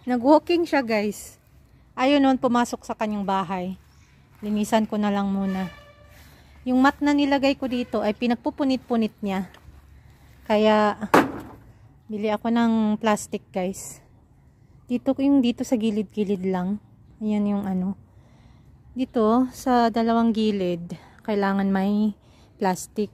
Nag-walking siya, guys. Ayun nun, pumasok sa kanyang bahay. Linisan ko na lang muna. Yung mat na nilagay ko dito ay pinagpupunit-punit niya. Kaya bili ako ng plastic, guys. Dito sa gilid-gilid lang. Ayan yung ano. Dito sa dalawang gilid kailangan may plastic.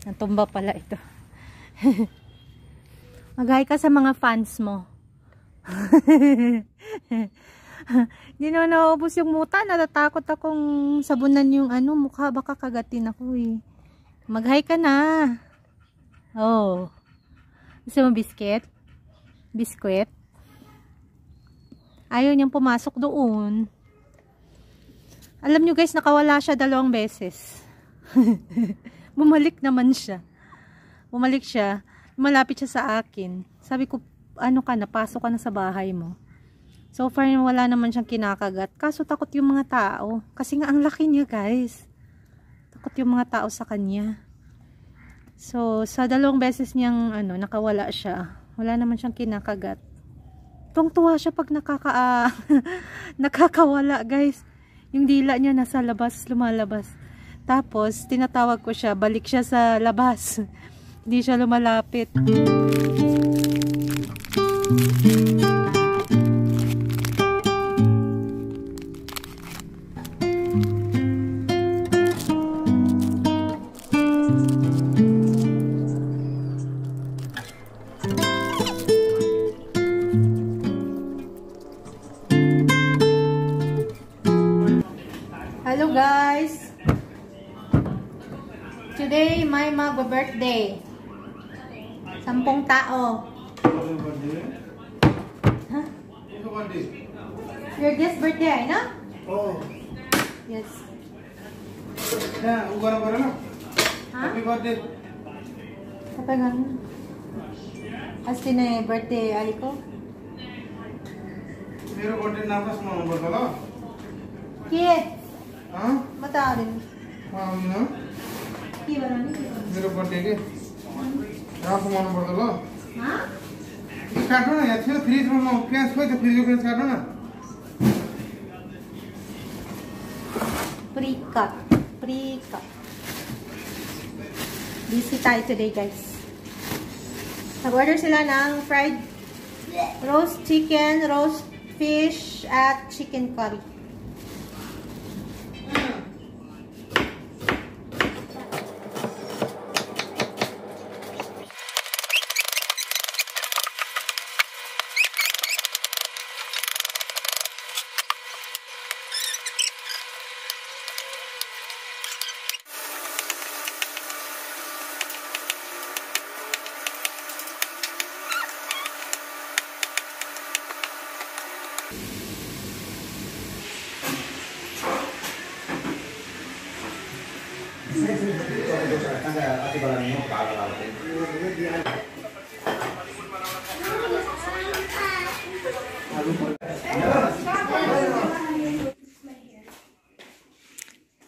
Natumba pala ito. Mag-hi ka sa mga fans mo. Hindi na naubos yung muta. Natatakot akong sabunan yung ano, mukha. Baka kagatin ako eh. Mag-hi ka na. Oh. Gusto mo biscuit? Biscuit? Ayaw niyang pumasok doon. Alam nyo guys, nakawala siya 2 beses. Bumalik naman siya. Bumalik siya. Malapit siya sa akin. Sabi ko, ano ka, napasok ka na sa bahay mo. So far, wala naman siyang kinakagat. Kaso takot yung mga tao. Kasi nga ang laki niya, guys. Takot yung mga tao sa kanya. So, sa 2 beses niyang nakawala siya. Wala naman siyang kinakagat. Tuwang-tuwa siya pag nakakawala, guys. Yung dila niya nasa labas, lumalabas. Tapos, tinatawag ko siya, balik siya sa labas. Hindi siya lumalapit. Hello guys! Today, my mag-birthday. 10 tao. Huh? Your guest birthday, no? Oh. Yes. Yeah, ugara bara na. Happy birthday. Apa ganun? Asti na birthday ali ko. मेरो बर्थडे नाम सुनाउनु पर्छ ल के? बता रे. आउनु के बनाउने? मेरो बर्थडे के नाम सुनाउनु पर्छ ल काट्नु न यहाँ थियो फ्रिजमा प्याज खोइ त फ्रिजको प्याज काट्नु न Pre-cut. Busy tayo today, guys. Nag-order sila ng fried roast chicken, roast fish, at chicken curry.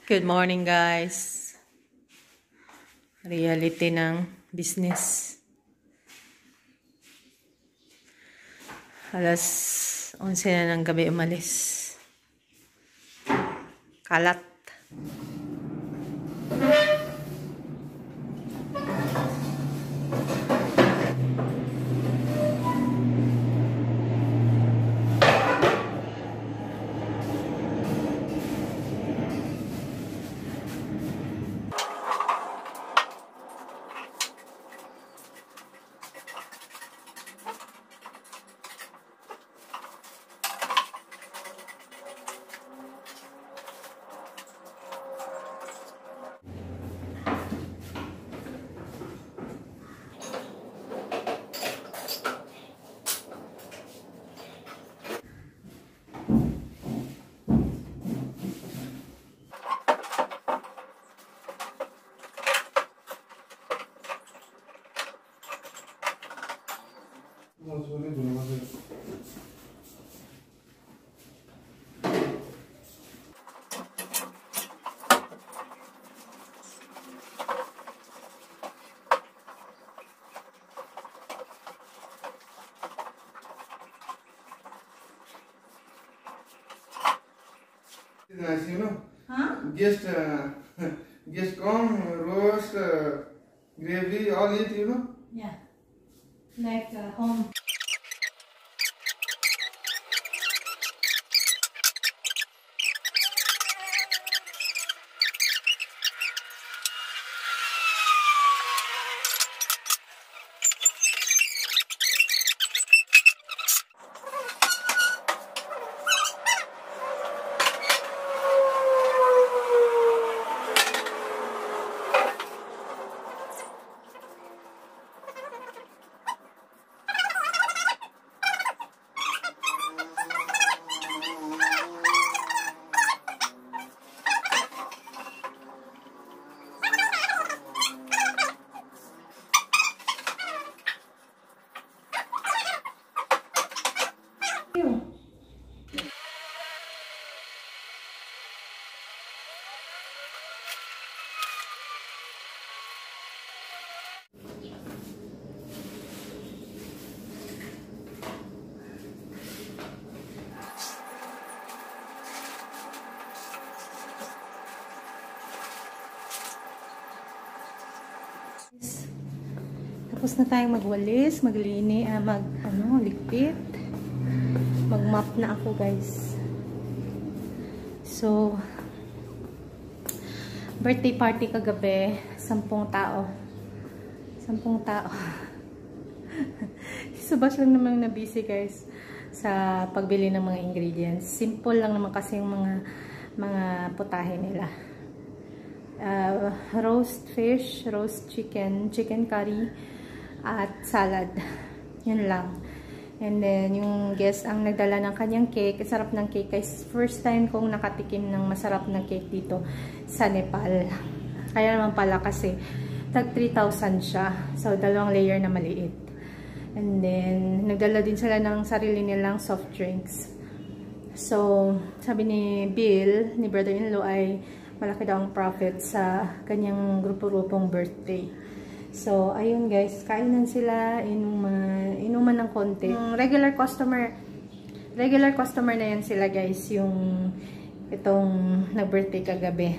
Good morning, guys. Reality ng business. Alas 11 na ng gabi umalis. Kalat. Nice, you know. Huh? Just come, roast, gravy, all eat, you know. Yeah. Like home. Tapos na tayong magwalis, ligpit. Mag-mop na ako, guys. So, birthday party kagabi, 10 tao. 10 tao. Subas lang naman na busy, guys, sa pagbili ng mga ingredients. Simple lang naman kasi yung mga putahe nila. Roast fish, roast chicken, chicken curry, at salad. Yun lang. And then, yung guest ang nagdala ng kanyang cake. Sarap ng cake, guys. First time kong nakatikim ng masarap na cake dito sa Nepal. Kaya naman pala kasi tag 3,000 siya. So, 2 layer na maliit. And then, nagdala din sila ng sarili nilang soft drinks. So, sabi ni Bill, ni brother-in-law, ay malaki daw ang profit sa kanyang grupo-grupong birthday. So, ayun guys, kainan sila, inuman ng konti. Yung regular customer na yan sila guys, yung itong nag-birthday kagabi.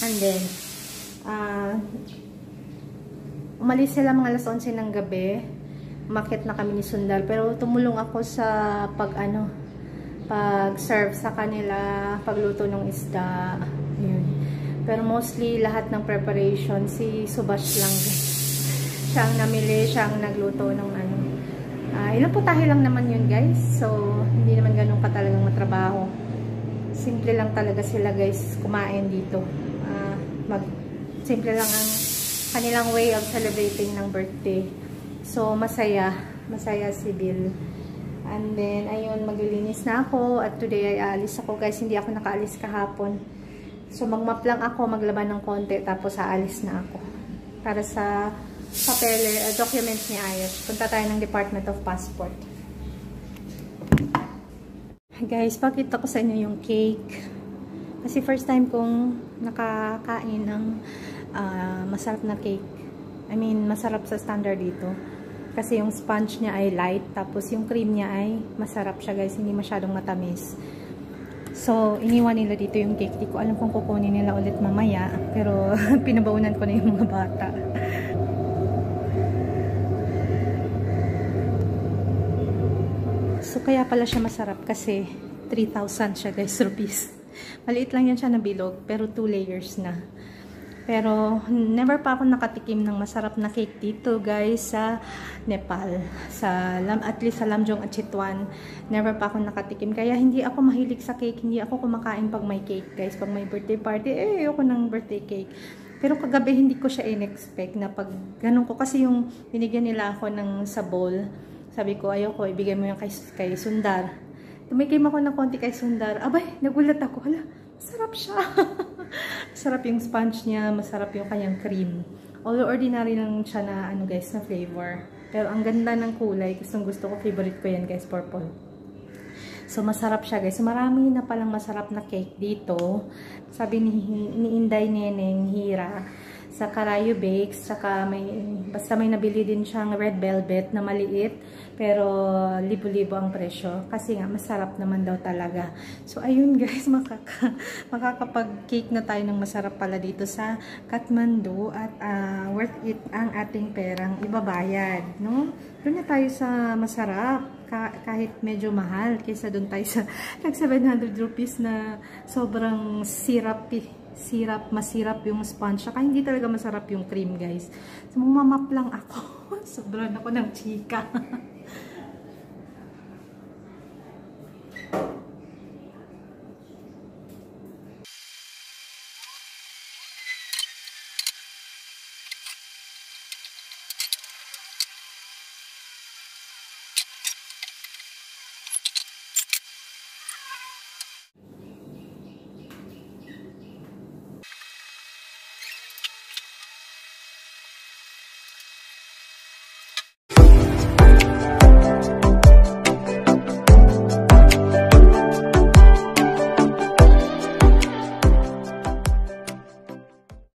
And then, umalis sila mga alas 11 ng gabi. Umakyat na kami ni Sundar, pero tumulong ako sa pag-serve sa kanila, pagluto ng isda, yun. Pero mostly, lahat ng preparation, si Subash lang. Siya ang namili, siya ang nagluto ng ilang putahe lang naman yun, guys. So, hindi naman ganun ka talagang matrabaho. Simple lang talaga sila, guys, kumain dito. Simple lang ang kanilang way of celebrating ng birthday. So, masaya si Bill. And then, ayun, maglilinis na ako. At today ay aalis ako, guys. Hindi ako nakaalis kahapon. So, mag-map lang ako, maglaban ng konti, tapos aalis na ako. Para sa documents ni Ayos. Punta tayo ng Department of Passport. Guys, pakita ko sa inyo yung cake. Kasi first time kong nakakain ng masarap na cake. I mean, masarap sa standard dito. Kasi yung sponge niya ay light, tapos yung cream niya ay masarap siya, guys. Hindi masyadong matamis. So, iniwan nila dito yung cake. Di ko alam kung kukunin nila ulit mamaya. Pero, pinabaunan ko na yung mga bata. So, kaya pala siya masarap kasi 3,000 siya, guys, rupees. Maliit lang yan siya na bilog, pero 2 layers na. Pero, never pa ako nakatikim ng masarap na cake dito, guys, sa Nepal. At least sa Lamjung at Chitwan, never pa ako nakatikim. Kaya, hindi ako mahilig sa cake. Hindi ako kumakain pag may cake, guys. Pag may birthday party, ayoko ng birthday cake. Pero kagabi, hindi ko siya in-expect na pag ganun ko. Kasi yung binigyan nila ako sa bowl, sabi ko, ayoko, ibigay mo yung kay Sundar. Tumikim ako ng konti kay Sundar. Abay, nagulat ako. Hala, masarap siya. Masarap yung sponge niya, masarap yung kanyang cream. Although ordinary lang siya na guys, na flavor. Pero ang ganda ng kulay, gusto ko, favorite ko yan, guys, purple. So masarap siya, guys. So, marami na palang masarap na cake dito. Sabi ni Inday Neneng Hira sa Karayu Bakes, saka basta may nabili din siyang red velvet na maliit, pero libo-libo ang presyo. Kasi nga, masarap naman daw talaga. So, ayun guys, makakapag-cake na tayo ng masarap pala dito sa Kathmandu at worth it ang ating perang ibabayad, no? Doon na tayo sa masarap, kahit medyo mahal, kaysa doon tayo sa like 700 rupees na sobrang masirap yung sponge. Saka hindi talaga masarap yung cream, guys. So, mamamap lang ako. Sobrang ako ng chika.